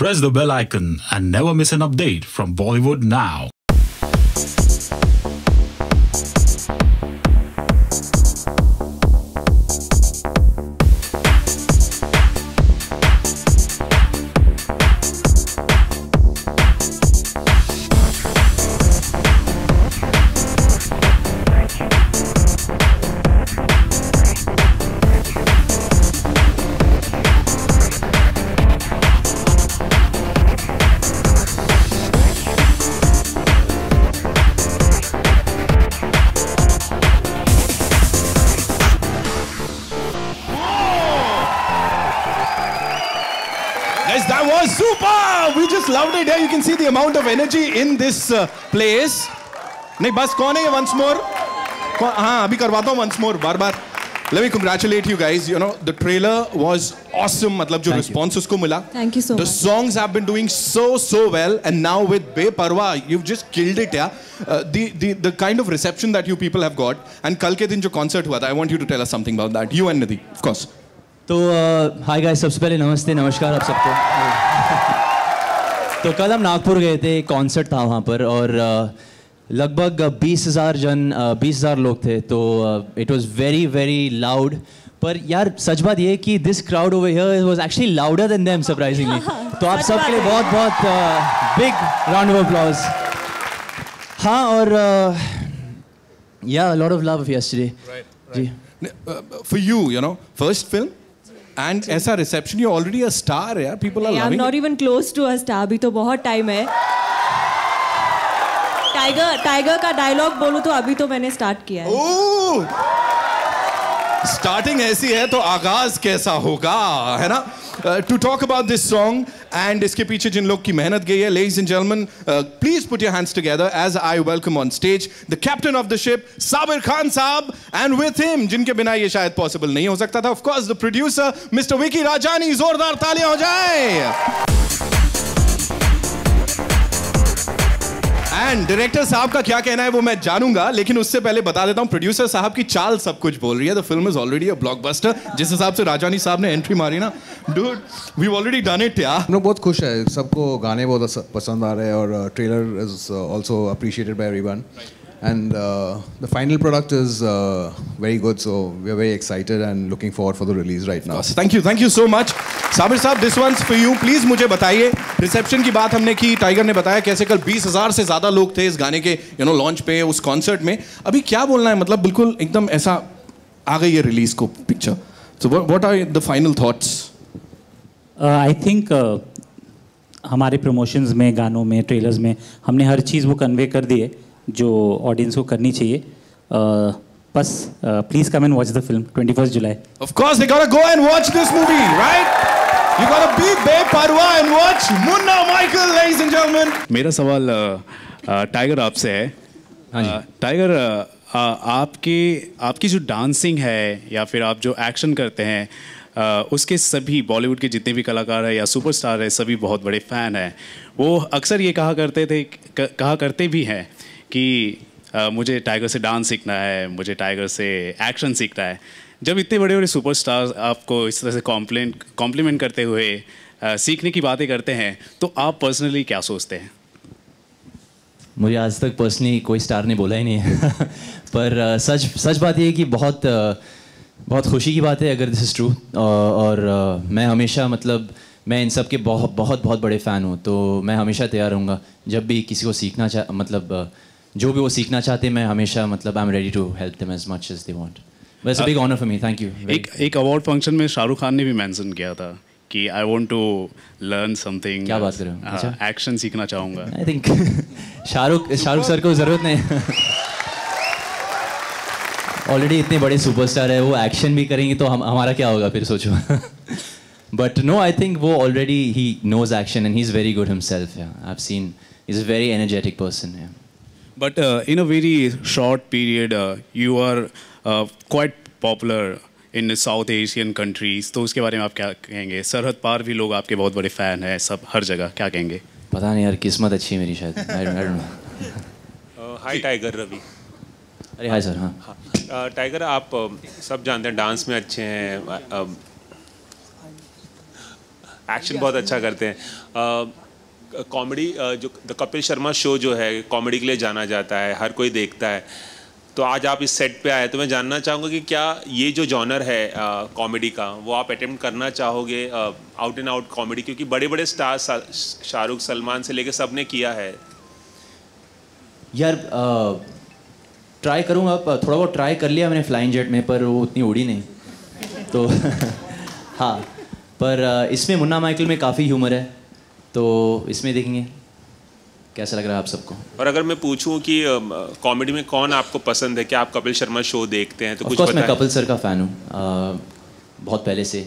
Press the bell icon and never miss an update from Bollywood Now. Guys, that was super! We just loved it. Yeah, you can see the amount of energy in this place. नहीं बस कौन है ये once more? हाँ अभी करवाता हूँ once more बार-बार. Let me congratulate you guys. You know the trailer was awesome. मतलब जो response उसको मिला. Thank you so much. The songs have been doing so well, and now with Beparwa, you've just killed it, yeah. The kind of reception that you people have got, and कल के दिन जो concert हुआ था, I want you to tell us something about that. You and Nidhi, of course. तो hi guys, सबसे पहले नमस्ते नमस्कार आप सबको. तो कल हम नागपुर गए थे, कॉन्सर्ट था वहाँ पर और लगभग 20,000 लोग थे. तो इट वाज वेरी लाउड. पर यार सच बात ये कि this crowd over here was actually louder than them surprisingly. तो आप सबके लिए बहुत बिग राउंड ऑफ अप्लॉज. हाँ और या लॉट ऑफ लव यस्टरडे. जी. For you, you know, first film. And ऐसा reception, you're already a star, yeah. People are loving it. I'm not even close to a star. अभी तो बहुत time है. Tiger का डायलॉग बोलूँ तो अभी तो मैंने स्टार्ट किया है. ओह, स्टार्टिंग ऐसी है तो आगाज कैसा होगा, है ना? To talk about this song and इसके पीछे जिन लोग की मेहनत गई है, ladies and gentlemen, please put your hands together as I welcome on stage the captain of the ship, Sabir Khan साहब, and with him, जिनके बिना ये शायद possible नहीं हो सकता था, of course the producer, Mr. Vicky Rajani. जोरदार तालियां हो जाए. एंड डायरेक्टर साहब का क्या कहना है वो मैं जानूंगा, लेकिन उससे पहले बता देता हूं प्रोड्यूसर साहब की चाल सब कुछ बोल रही है. The film is already a blockbuster. जिस हिसाब से राजानी साहब ने एंट्री मारी ना, dude we already done it. यार हम लोग बहुत खुश है, सबको गाने बहुत पसंद आ रहे हैं और trailer is also appreciated by everyone. And the final product is very good, so we are very excited and looking forward for the release right now. Thank you so much. Sabir साहब, this one's for you. Please मुझे बताइए, reception की बात हमने की, tiger ने बताया कैसे कल 20,000 से ज़्यादा लोग थे इस गाने के लॉन्च पे, उस कॉन्सर्ट में. अभी क्या बोलना है, मतलब बिल्कुल एकदम ऐसा आ गई है रिलीज को picture. So what are the final thoughts? I think हमारे प्रमोशंस में, गानों में, ट्रेलर्स में हमने हर चीज़ वो कन्वे कर दी है जो ऑडियंस को करनी चाहिए. बस please come and watch the film 21 July. Of course they gotta go and watch this movie, right? You gotta be Beparwa and watch Munna Michael, ladies and gentlemen. मेरा सवाल टाइगर आपसे है. टाइगर, आपकी जो डांसिंग है या फिर आप जो एक्शन करते हैं, उसके सभी बॉलीवुड के जितने भी कलाकार हैं या सुपरस्टार हैं, सभी बहुत बड़े फ़ैन हैं. वो अक्सर ये कहा करते भी हैं कि मुझे टाइगर से डांस सीखना है, मुझे टाइगर से एक्शन सीखना है. जब इतने बड़े बड़े सुपरस्टार्स आपको इस तरह से कॉम्प्लीमेंट करते हुए सीखने की बातें करते हैं, तो आप पर्सनली क्या सोचते हैं? मुझे आज तक पर्सनली कोई स्टार ने बोला ही नहीं है. पर सच बात ये है कि बहुत खुशी की बात है अगर दिस इज़ ट्रू. और मैं हमेशा, मतलब मैं इन सब के बहुत बड़े फ़ैन हूँ. तो मैं हमेशा तैयार रहूँगा जब भी किसी को सीखना मतलब जो भी वो सीखना चाहते हैं, मैं हमेशा, मतलब I am ready to help them as much as they want. But it's a big honour for me. Thank you. एक अवार्ड फंक्शन में शाहरुख खान ने भी मेंशन किया था कि I want to learn something. क्या बात कर रहे हो? अच्छा, एक्शन सीखना चाहूँगा. आई थिंक शाहरुख सर को ज़रूरत नहीं. ऑलरेडी इतने बड़े सुपरस्टार है, वो एक्शन भी करेंगे तो हमारा क्या होगा फिर, सोचो. But no, I think वो already he knows action and he's very good himself. Yeah, I've seen he's a very energetic person. Yeah. But in a very short period, you are quite popular in the South Asian countries. तो उसके बारे में आप क्या कहेंगे? सरहद पार भी लोग आपके बहुत बड़े फ़ैन हैं, सब हर जगह. क्या कहेंगे? पता नहीं यार, किस्मत अच्छी है मेरी शायद. I don't know. Hi Tiger, Ravi. अरे हाय सर. हाँ टाइगर, आप सब जानते हैं डांस में अच्छे हैं. एक्शन बहुत अच्छा करते हैं। कॉमेडी जो द कपिल शर्मा शो जो है कॉमेडी के लिए जाना जाता है, हर कोई देखता है। तो आज आप इस सेट पे आए तो मैं जानना चाहूँगा कि क्या ये जो जॉनर है कॉमेडी का वो आप अटेम्प्ट करना चाहोगे, आउट एंड आउट कॉमेडी, क्योंकि बड़े बड़े स्टार्स शाहरुख सलमान से लेके सब ने किया है। यार ट्राई करूँगा, थोड़ा बहुत ट्राई कर लिया मैंने फ्लाइंग जेट में, पर वो उतनी उड़ी नहीं तो हाँ, पर इसमें मुन्ना माइकल में काफ़ी ह्यूमर है, तो इसमें देखेंगे कैसा लग रहा है आप सबको। और अगर मैं पूछूं कि कॉमेडी में कौन आपको पसंद है, क्या आप कपिल शर्मा शो देखते हैं तो कुछ मैं कपिल सर का फ़ैन हूँ बहुत पहले से।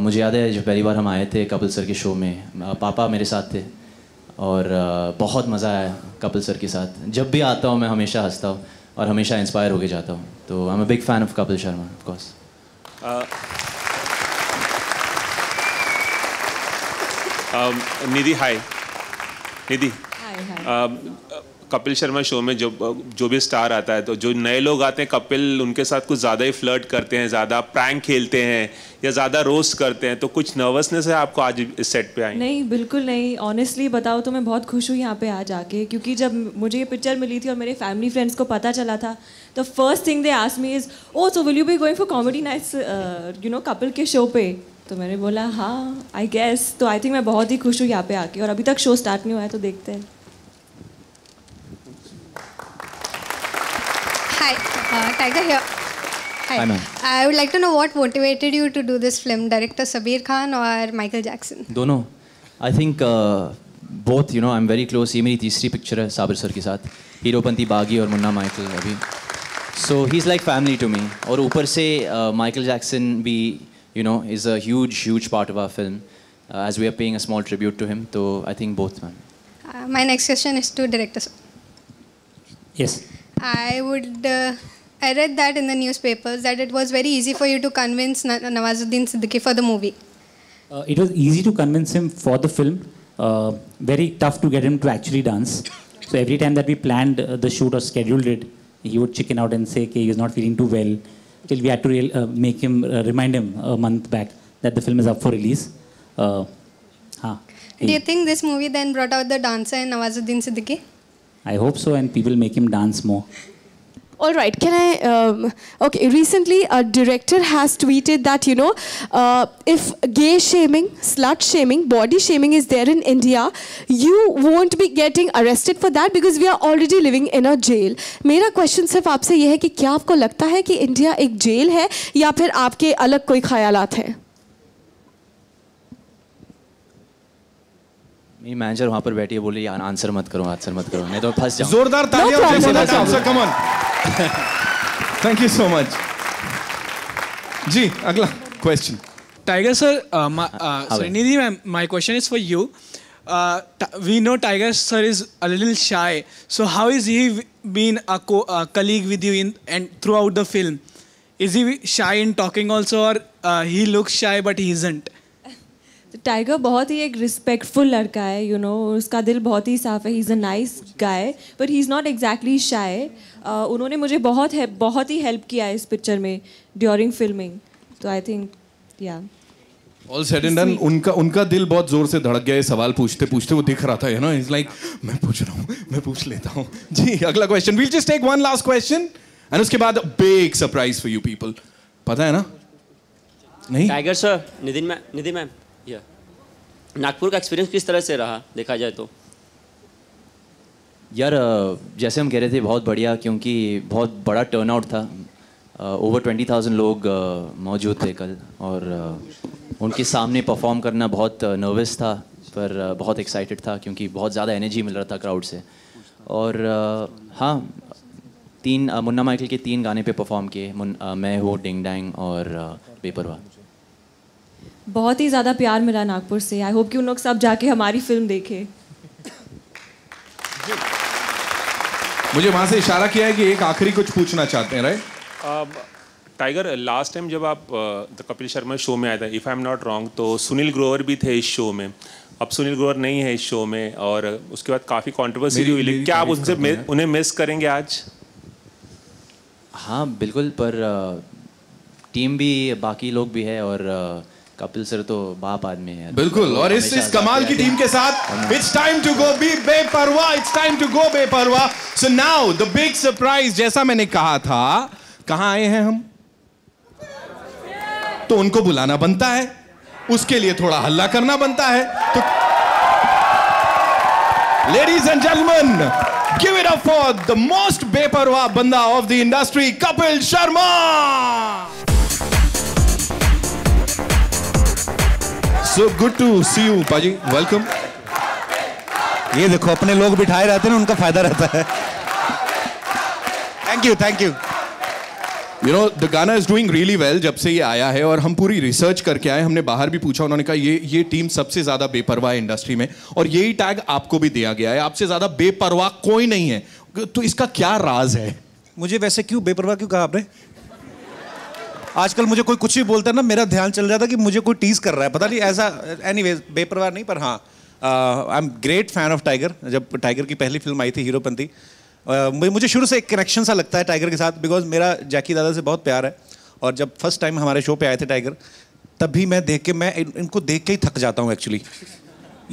मुझे याद है जब पहली बार हम आए थे कपिल सर के शो में, पापा मेरे साथ थे और बहुत मज़ा आया कपिल सर के साथ। जब भी आता हूँ मैं हमेशा हंसता हूँ और हमेशा इंस्पायर होके जाता हूँ, तो I am a big fan of Kapil Sharma of course. Nidhi hi. Nidhi, Kapil Sharma show में जो भी स्टार आता है, तो जो नए लोग आते हैं कपिल उनके साथ कुछ ज़्यादा ही फ्लर्ट करते हैं, ज़्यादा प्रैंक खेलते हैं या ज़्यादा रोस्ट करते हैं, तो कुछ नर्वसनेस है आपको आज इस सेट पे आई? नहीं, बिल्कुल नहीं। ऑनेस्टली बताओ तो मैं बहुत खुश हूँ यहाँ पे आ जाके, क्योंकि जब मुझे ये पिक्चर मिली थी और मेरे फैमिली फ्रेंड्स को पता चला था, तो first thing they asked me is, oh so will you be going for comedy nights you know Kapil के शो पे? तो मैंने बोला हाँ आई गेस। तो आई थिंक मैं बहुत ही खुश हूँ यहाँ पे आके, और अभी तक शो स्टार्ट नहीं हुआ है, तो देखते हैं। Hi, Tiger here. Hi. Hi, ma'am. I would like to know what motivated you to do this film, director Sabir Khan or Michael Jackson? दोनों। आई think both, you know I am very close. ये मेरी तीसरी picture है Sabir sir के साथ, हीरोपंती, बागी और Munna Michael अभी। So he is like family to me. और ऊपर से माइकल जैक्सन भी you know is a huge part of our film, as we are paying a small tribute to him. तो I think both ma'am. My next question is to director. Yes. I read that in the newspapers that it was very easy for you to convince Nawazuddin Siddiqui for the movie. It was easy to convince him for the film. Very tough to get him to actually dance. So every time that we planned the shoot or scheduled it, he would chicken out and say he was not feeling too well. Till we had to make him remind him a month back that the film is up for release. Do you think this movie then brought out the dancer in Nawazuddin Siddiqui? I hope so, and people make him dance more. All right, can I, okay, recently a director has tweeted that, you know, if gay shaming, slut shaming, body shaming is there in India, you won't be getting arrested for that because we are already living in a jail. मेरा question सिर्फ आपसे ये है कि क्या आपको लगता है कि इंडिया एक जेल है या फिर आपके अलग कोई ख्यालात हैं? मेरी मैनेजर वहाँ पर बैठी है, बोली यार आंसर मत करो नहीं तो फंस जाऊँ। जोरदार तालियां for that answer, come on. Thank you so much. जी, अगला question. Tiger sir, sorry, Nidhi ma'am, my question is for you. We know Tiger sir is a little shy. So how is he been a colleague with you and throughout the film? Is he shy in talking also, or he looks shy but he isn't? Tiger बहुत ही एक respectful लड़का है, you know, उसका दिल बहुत ही साफ है। He is a nice guy but he is not exactly shy. उन्होंने मुझे बहुत ही हेल्प किया है इस पिक्चर में ड्यूरिंग फिल्मिंग, तो आई थिंक या ऑल सेड एंड डन उनका दिल बहुत जोर से धड़क गया है सवाल पूछते पूछते। वो दिख रहा था, यू नो, इज लाइक मैं पूछ रहा हूँ, मैं पूछ लेता हूँ। जी, अगला question, we'll just take one last question and उसके बाद big surprise for you people. पता है ना? नहीं Tiger sir, Nidhi ma'am, Nagpur का एक्सपीरियंस किस तरह से रहा देखा जाए तो? यार जैसे हम कह रहे थे बहुत बढ़िया, क्योंकि बहुत बड़ा टर्नआउट था। ओवर 20,000 लोग मौजूद थे कल, और उनके सामने परफॉर्म करना बहुत नर्वस था पर बहुत एक्साइटेड था, क्योंकि बहुत ज़्यादा एनर्जी मिल रहा था क्राउड से। और हाँ, मुन्ना माइकल के 3 गाने पे परफॉर्म किए, मैं हूँ, डिंग डैंग और बेपरवाह। बहुत ही ज़्यादा प्यार मिला नागपुर से। आई होप कि उन लोग सब जाके हमारी फिल्म देखें। मुझे वहाँ से इशारा किया है कि एक आखिरी कुछ पूछना चाहते हैं, राइट? टाइगर, लास्ट टाइम जब आप द कपिल शर्मा शो में आए थे, if I am not wrong, तो सुनील ग्रोवर भी थे इस शो में। अब सुनील ग्रोवर नहीं है इस शो में, और उसके बाद काफ़ी कंट्रोवर्सी हुई। क्या आप उन्हें मिस करेंगे आज? हाँ बिल्कुल, पर टीम भी, बाकी लोग भी है, और कपिल सर तो बाप आदमी है। बिल्कुल, और इस कमाल की टीम के साथ it's time to go be बेपरवाह, इट्स टाइम टू गो बेपरवाह। So now the big surprise, जैसा मैंने कहा था, कहां आए हैं हम, तो उनको बुलाना बनता है, उसके लिए थोड़ा हल्ला करना बनता है। तो ladies and gentleman, give it up for the most बेपरवाह बंदा of the industry, Kapil Sharma. So good to see you, Paji. Welcome. ये देखो अपने लोग बिठाए रहते हैं ना, उनका फायदा रहता है। Thank you, thank you. You know, the Gaana is doing really well जब से ये आया है, और हम पूरी रिसर्च करके आए, हमने बाहर भी पूछा, उन्होंने कहा ये टीम सबसे ज्यादा बेपरवाह है इंडस्ट्री में, और यही टैग आपको भी दिया गया है, आपसे ज्यादा बेपरवाह कोई नहीं है। तो इसका क्या राज है? मुझे वैसे क्यों बेपरवाह क्यों कहा आपने? आजकल मुझे कोई कुछ भी बोलता है ना, मेरा ध्यान चल जाता है कि मुझे कोई टीज कर रहा है, पता नहीं ऐसा। एनीवेज, बेपरवाह नहीं, पर हाँ, I am great fan of tiger. जब टाइगर की पहली फिल्म आई थी हीरोपंती, मुझे शुरू से एक कनेक्शन सा लगता है टाइगर के साथ, बिकॉज मेरा जैकी दादा से बहुत प्यार है। और जब फर्स्ट टाइम हमारे शो पे आए थे टाइगर, तब भी मैं इनको देख के ही थक जाता हूँ एक्चुअली।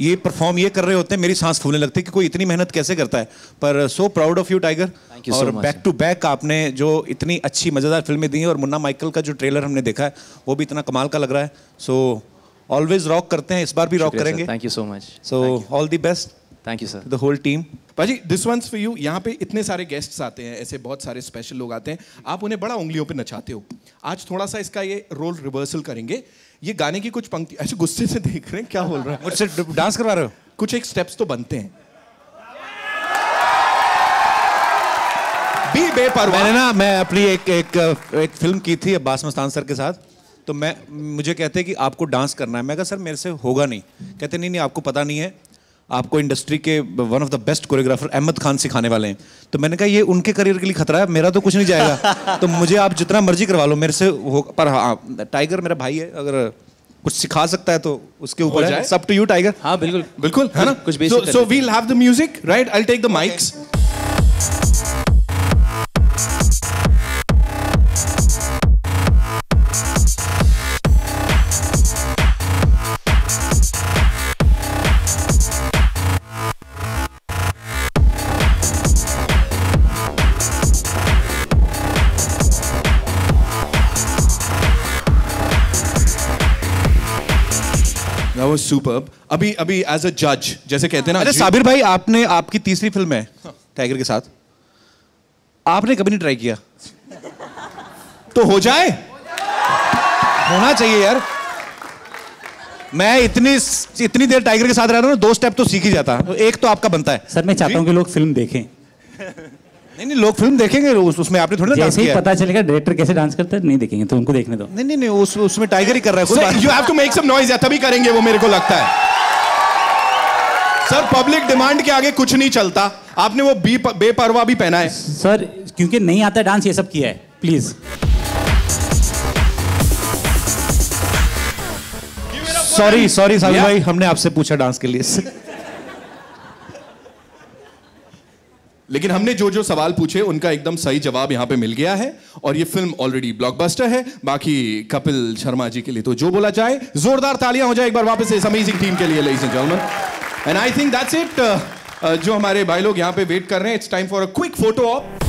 ये परफॉर्म ये कर रहे होते हैं, मेरी सांस फूलने लगती है कि कोई इतनी मेहनत कैसे करता है। पर so proud of you tiger, और बैक टू बैक आपने जो इतनी अच्छी मज़ेदार फिल्में दी हैं, और मुन्ना माइकल का जो ट्रेलर हमने देखा है वो भी इतना कमाल का लग रहा है। सो ऑलवेज रॉक करते हैं, इस बार भी रॉक करेंगे। Thank you so much. So all the best. Thank you sir, the whole team. Paaji, this one's for you. यहाँ पे इतने सारे गेस्ट्स आते हैं, ऐसे बहुत सारे स्पेशल लोग आते हैं, आप उन्हें बड़ा उंगलियों पे नचाते हो। आज थोड़ा सा इसका ये रोल रिवर्सल करेंगे। ये गाने की कुछ पंक्ति, ऐसे गुस्से से देख रहे हैं, क्या बोल रहा है? मुझसे डांस करवा रहे हो? कुछ एक स्टेप्स तो बनते हैं। बी बेपरवाह। मैं अपनी एक फिल्म की थी अब्बास मस्तान सर के साथ, तो मुझे कहते हैं कि आपको डांस करना है। मैं कहा सर मेरे से होगा नहीं। कहते नहीं आपको पता नहीं है, आपको इंडस्ट्री के one of the best choreographer Ahmed Khan सिखाने वाले हैं। तो मैंने कहा ये उनके करियर के लिए खतरा है, मेरा तो कुछ नहीं जाएगा। तो मुझे आप जितना मर्जी करवा लो मेरे से हो। पर हाँ, टाइगर मेरा भाई है, अगर कुछ सिखा सकता है तो उसके ऊपर है। सब टू यू टाइगर। हाँ बिल्कुल बिल्कुल, है ना? कुछ basic. So we'll have the music, right? I'll take the mics. That was superb. अभी as a judge, जैसे कहते हैं ना। अरे साबिर भाई, आपकी तीसरी फिल्म है टाइगर के साथ, आपने कभी नहीं ट्राई किया? तो हो जाए, होना चाहिए यार। मैं इतनी देर टाइगर के साथ रह रहा हूँ, 2 स्टेप तो सीख ही जाता। तो एक तो आपका बनता है। सर मैं चाहता हूँ कि लोग फिल्म देखें। नहीं लोग फिल्म देखेंगे, उसमें आपने थोड़ा डांस किया है। पता चलेगा डायरेक्टर कैसे डांस करता है, नहीं देखेंगे तो उनको देखने दो। नहीं उसमें टाइगर ही कर रहा है। You have to make some noise, या तभी करेंगे वो, मेरे को लगता है। सर पब्लिक डिमांड के आगे कुछ नहीं चलता। आपने वो बेपरवाह भी पहना है। सर क्योंकि नहीं आता डांस, ये सब किया है, प्लीज। सॉरी साबिर भाई, हमने आपसे पूछा डांस के लिए। लेकिन हमने जो सवाल पूछे उनका एकदम सही जवाब यहाँ पे मिल गया है, और ये फिल्म ऑलरेडी ब्लॉकबस्टर है। बाकी कपिल शर्मा जी के लिए तो जो बोला जाए, जोरदार तालियां हो जाए एक बार वापस से इस अमेजिंग टीम के लिए, ladies and gentleman. And I think that's it. जो हमारे भाई लोग यहाँ पे वेट कर रहे हैं, it's time for a quick photo op.